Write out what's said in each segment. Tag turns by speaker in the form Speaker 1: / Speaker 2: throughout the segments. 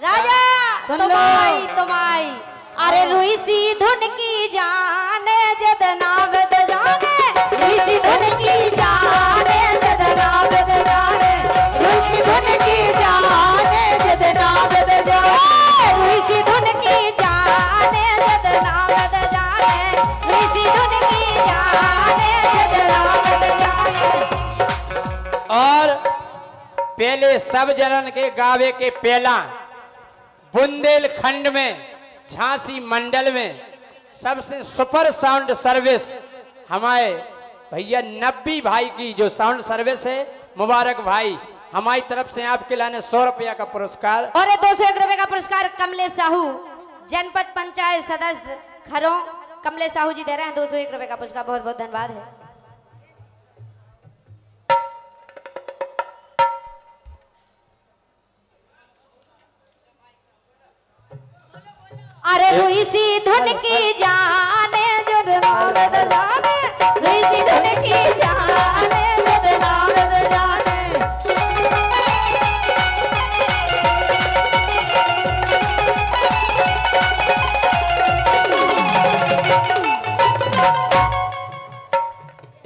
Speaker 1: राजा तुम्हारी अरे रुई सी धुन की जाने जदना वेद जाने रुई सी धुन की जाने जदना वेद जाने रुई सी धुन की जाने जदना वेद जाने रुई सी धुन की जाने जदना वेद जाने रुई सी धुन की जाने जदना वेद जाने।
Speaker 2: और पहले सब जनन के गावे के पहला बुंदेलखंड में झांसी मंडल में सबसे सुपर साउंड सर्विस हमारे भैया नब्बी भाई की जो साउंड सर्विस है, मुबारक भाई, हमारी तरफ से आपके लाने 100 रुपया का पुरस्कार
Speaker 1: और 201 रुपए का पुरस्कार कमलेश साहू जनपद पंचायत सदस्य खरों कमलेश साहू जी दे रहे हैं 201 रुपए का पुरस्कार। बहुत बहुत धन्यवाद है। अरे रुई सी धुन की जाने जो नावेद जाने रुई सी धुन की जाने जो नावेद जाने।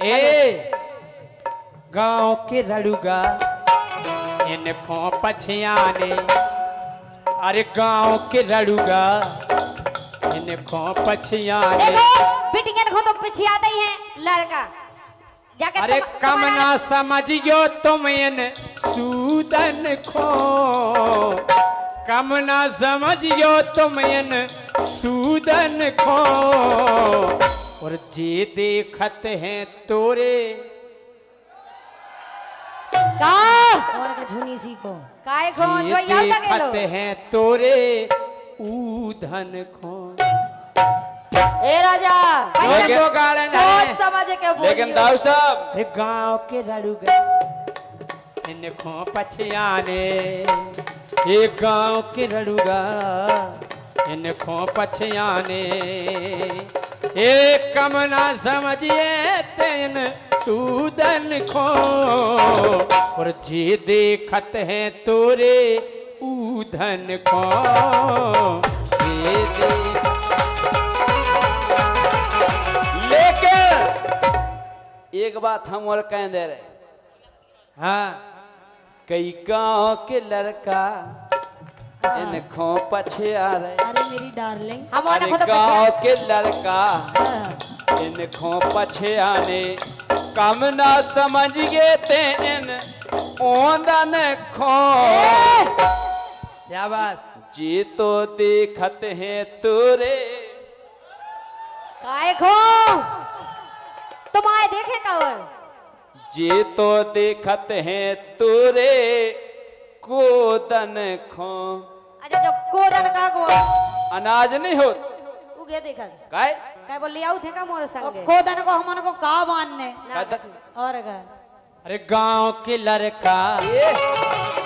Speaker 2: ए गांव के रड़ुगा इनको पछियाने, अरे गांव के रड़ुगा इनको पछियाने।
Speaker 1: देखो बिटियन को तो पिछियाते ही है लड़का जाके
Speaker 2: अरे कम ना समझियो तुम इन सूदन को, कम ना समझियो तुम इन सूदन को, और जे देखत हैं तोरे
Speaker 1: का
Speaker 3: और का झुनी सी को
Speaker 1: काय खो
Speaker 2: जे
Speaker 1: जो याद लगे लो
Speaker 2: देखत हैं तोरे ऊधन को।
Speaker 1: ए राजा
Speaker 2: जो दो गाड़न
Speaker 1: सोच
Speaker 2: है,
Speaker 1: समझ के बोलियो।
Speaker 4: लेकिन दाऊ साहब
Speaker 2: अरे गांव के रड़ुगा इनको पछियाने, ये गांव के रड़ुगा इनको पछियाने, एक कम ना समझिए तेन सूदन को, और जे देखत हैं तोरे ऊधन को।
Speaker 4: लेकिन एक बात हम और कह दे रहे,
Speaker 2: हाँ
Speaker 4: कई गांव के लड़का इनको पछे आ रहे,
Speaker 3: अरे मेरी डार्लिंग
Speaker 1: हमारा
Speaker 4: अरे
Speaker 1: को तो
Speaker 4: गांव
Speaker 1: पिछिया
Speaker 4: के लड़का इनको पछे आने, कम ना समझ गए तेन ओंदन खो।
Speaker 2: शाबाश।
Speaker 4: जी तो देखत हैं तोरे,
Speaker 1: काय खो तुम आए देखे का और
Speaker 4: जी तो देखत हैं तोरे कोदन खो।
Speaker 1: अच्छा जब कोदन का को
Speaker 4: अनाज नहीं हो
Speaker 1: उगे देखा
Speaker 4: काय
Speaker 1: काय बोल लियाऊ थे का मोर संग
Speaker 3: कोदन को हमन को का बांधने
Speaker 1: ना
Speaker 4: का-
Speaker 1: कुछ।
Speaker 3: और का
Speaker 2: अरे गांव के लड़का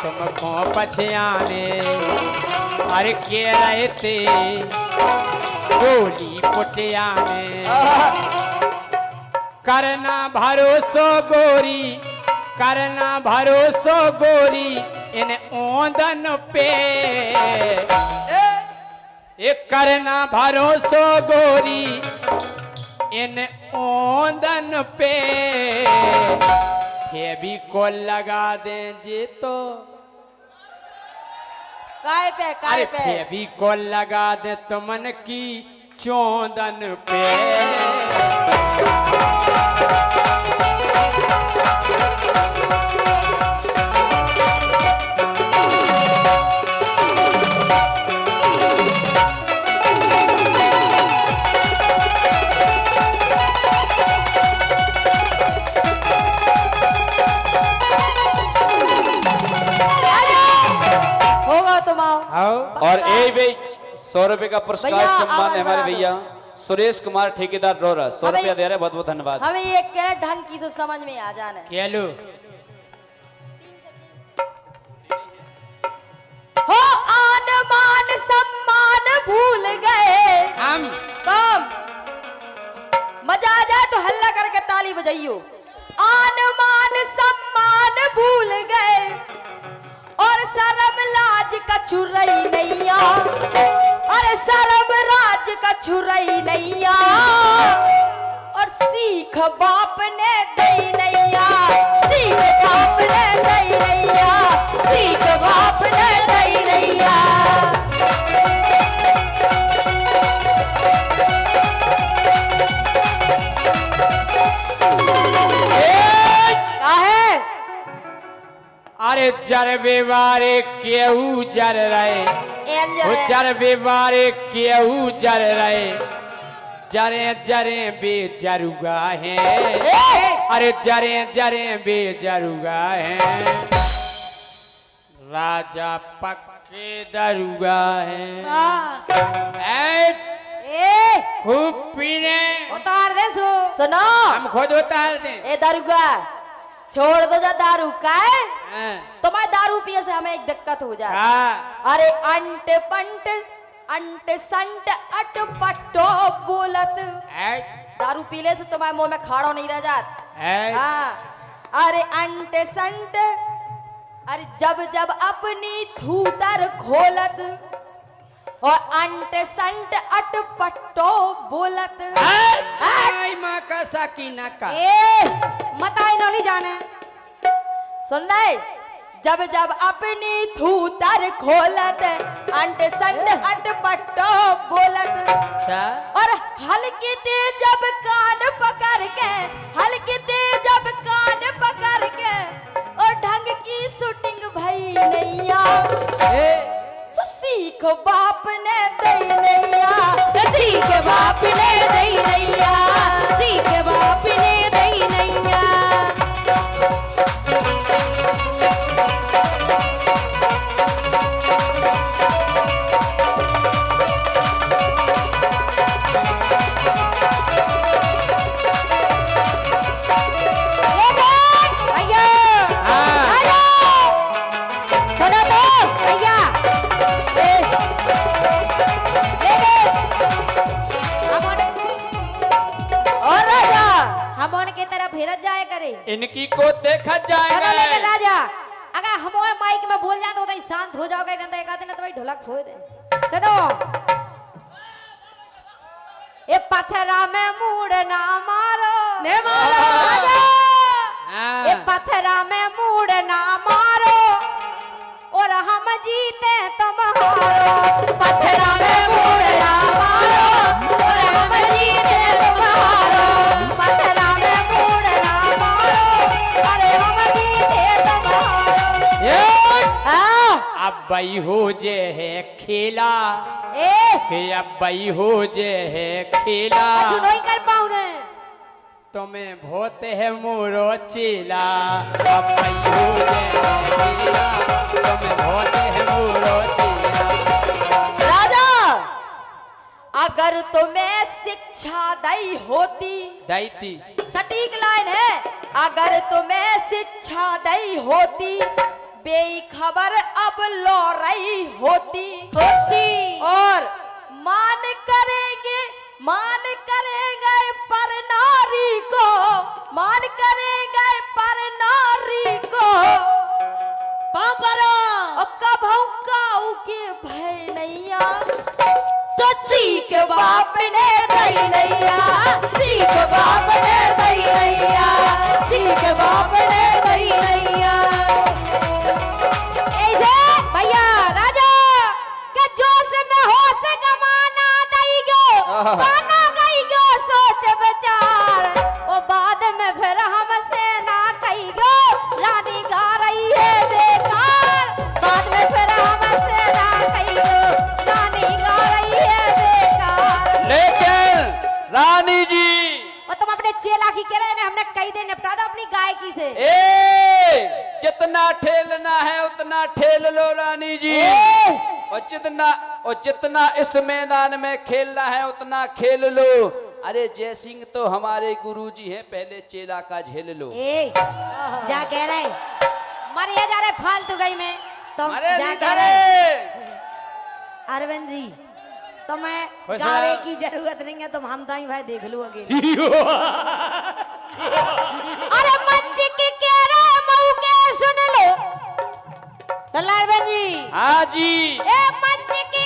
Speaker 2: तुमको पछियाने, अरे के रहते डोली पुटियाने, करना भरोसो गोरी, करना भरोसो गोरी इन ओंदन पे, ये करना भरोसो गोरी इन ओंदन पे, भी को लगा दें जे तो,
Speaker 1: काय पे काय
Speaker 2: अरे
Speaker 1: पे
Speaker 2: भी को लगा दे तुमन की चोंदन पे।
Speaker 1: होगा तुम आओ
Speaker 2: आओ
Speaker 4: और ए भी 100 रुपए का पुरस्कार
Speaker 1: भैया,
Speaker 4: सम्मान
Speaker 1: आवाज
Speaker 4: है हमारे
Speaker 1: बढ़ा दो।
Speaker 4: भैया सुरेश कुमार ठेकेदार रोरा 100
Speaker 1: अबे-
Speaker 4: रुपया दे रहे, बहुत बहुत धन्यवाद।
Speaker 1: हमें ये कह रहे ढंग की सोच समझ में आ जाना
Speaker 2: केलू
Speaker 1: हो आन मान सम्मान भूल गए
Speaker 2: हम
Speaker 1: कम मजा आ जाए तो हल्ला करके ताली बजाइयो। आन मान सम्मान भूल गए और शर्म लाज का छुरई नैया, अरे शर्म राज का छुरई नैया, और सीख बाप ने दई नैया, सीख बाप ने दई नैया, सीख बाप ने दई नैया। काहे?
Speaker 2: अरे जरबे वारे केहू जर रहे, वो जरबे वारे केहू जर रहे, जरे जरे बेजरुगा हैं, अरे जरे जरे बेजरुगा हैं, राजा पक्के दरुगा हैं।
Speaker 1: ए
Speaker 2: खूब पीने,
Speaker 1: उतार दे सो। सुनो
Speaker 2: हम खुद उतार दें।
Speaker 1: ए दारुगा छोड़ दो जा दारू का है?
Speaker 2: हाँ।
Speaker 1: तुम्हारे दारू पिए से हमें एक दिक्कत हो जाए।
Speaker 2: हाँ।
Speaker 1: अरे अंट पंट अंट संट अट पट्टो बोलत, दारू पीले से तुम्हारे मुंह में खाड़ो नहीं रह जात। हाँ। अरे अंट संट, अरे जब जब अपनी थूतर खोलत, और अंट संट अट पट्टो बोलत।
Speaker 2: माँ का साकीना का
Speaker 1: ए मताई नहीं जाने, सुन रहे? जब जब अपनी थूतर खोलत, अंट संट अट पट्टो बोलत।
Speaker 2: अच्छा।
Speaker 1: और हल्की ते जब कान पकड़ के, हल्की ते जब कान पकड़ के, और ढंग की शूटिंग भई नैया, सीख बाप ने दई नैया, सीख बाप ने दई नैया, सीख बाप ने दई नैया।
Speaker 2: इनकी को देखा जाएगा।
Speaker 1: लेकिन राजा अगर हमारे माइक में बोल जाते हो तो शांत हो जाओगे, नहीं तो एक आदमी तो भाई ढोलक फोड़ दे। सुनो, ये पत्थरा में मूड ना मारो, ने मारो राजा। ये पत्थरा में मूड ना मारो, और हम जीते तुम हारो। पत्थरा में मूड ना मारो, और हम जीते तुम हारो। पत्थरा में मूड ना मारो, अरे हम जीते तुम हारो।
Speaker 2: अब बई हो जे है खेला, कि अब बई हो जे है खेला,
Speaker 1: नहीं कर पाऊ ने
Speaker 2: तुम्हें भोत है मोरो चेला। अब बई हो जे है खेला, तुम्हें भोत है मोरो चेला।
Speaker 1: राजा अगर तुम्हें शिक्षा दई होती,
Speaker 2: दैती
Speaker 1: सटीक लाइन है, अगर तुम्हें शिक्षा दई होती, बेखबर अब लो रही होती, और मान करेंगे पर नारी को, मान करेंगे पर नारी को, पापरा और कभू काऊ के भय नैया, तो सीख बाप ने दई नैया, सीख बाप ने दई नैया, सीख बाप ने दई नैया। ऐसे भैया राजा के जोश में होश गमाना दई गो, पाना गई गो सोच विचार, ओ बाद में फिर हमसे ना कही गो, रानी गा रही है बेकार, बाद में फिर हमसे ना कही गो, रानी गा रही है बेकार।
Speaker 4: लेकिन रानी जी,
Speaker 1: और तुम अपने चेला की कह रहे हैं, हमने कई दिन निपटा दो अपनी गायकी से।
Speaker 4: जितना ठेलना है उतना ठेल लो रानी जी, और जितना इस मैदान में खेलना है उतना खेल लो। अरे जय सिंह तो हमारे गुरुजी हैं, पहले चेला का झेल लो।
Speaker 3: जा कह रहे
Speaker 1: मरिया जा रहे फालतू गई में।
Speaker 3: तुम
Speaker 4: अरे
Speaker 3: जा
Speaker 4: नहीं
Speaker 3: कह
Speaker 4: धरे।
Speaker 3: रहे अरविंद जी, तुम्हें
Speaker 2: खुश
Speaker 3: गावे
Speaker 2: रहो।
Speaker 3: की जरूरत नहीं है, तुम हम ताई भाई देख लो अकेले।
Speaker 1: अरे मंच के कह रहे मऊ के सुन लो, सरदार बहन जी
Speaker 2: हाँ जी
Speaker 1: ए मंच की